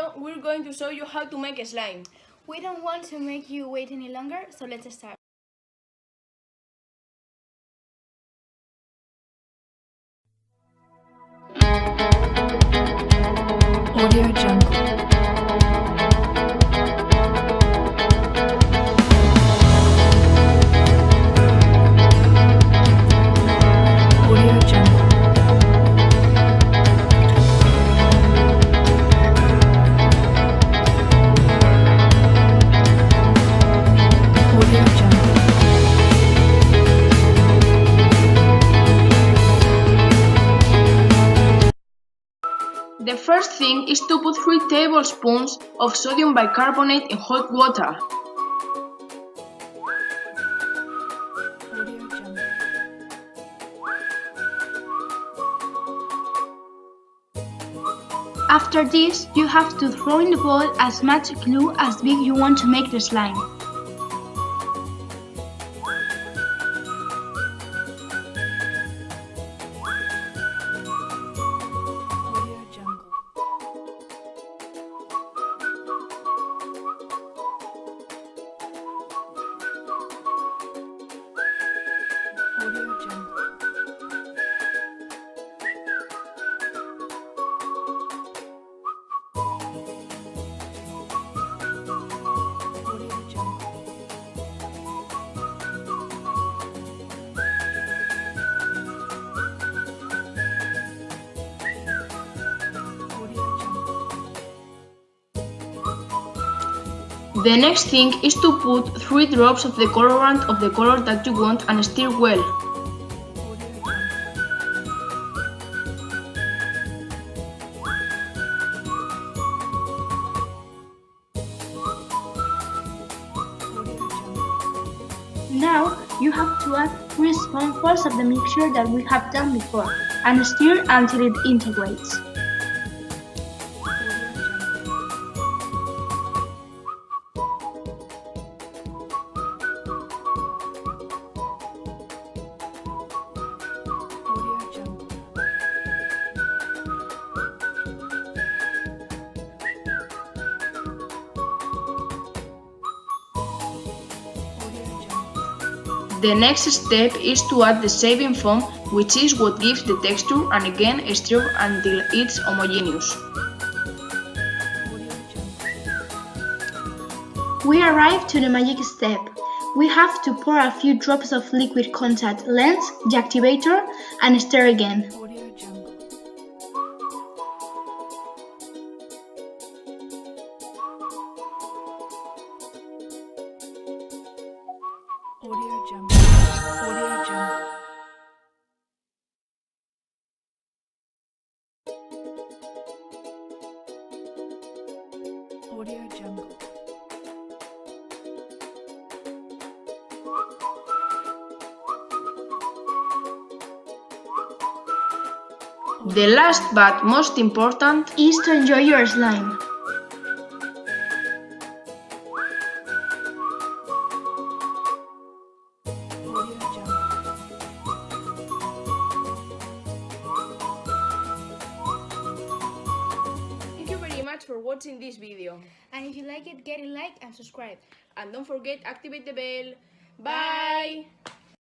video, we're going to show you how to make a slime. We don't want to make you wait any longer, so let's start. Audio Jungle. Audio Jungle. Audio Jungle. The first thing is to put 3 tablespoons of sodium bicarbonate in hot water. Audio Jungle. After this, you have to throw in the bowl as much glue as big you want to make the slime. Audio Jungle. Audio Jungle. Audio Jungle. Audio Jungle. The next thing is to put 3 drops of the colorant of the color that you want and stir well. Audio Jungle. Audio Jungle. Now, you have to add 3 spoonfuls of the mixture that we have done before and stir until it integrates. Audio Jungle. Audio Jungle. Audio Jungle. The next step is to add the shaving foam, which is what gives the texture, and again stir until it's homogeneous. Audio Jungle. We arrive to the magic step. We have to pour a few drops of liquid contact lens, the activator, and stir again. Audio Jungle. Audio Jungle. Audio Jungle. Audio Jungle. The last but most important Is to enjoy your slime. Audio Jungle. Thank you very much for watching this video. And if you like it, get a like and subscribe. And don't forget, activate the bell. Bye!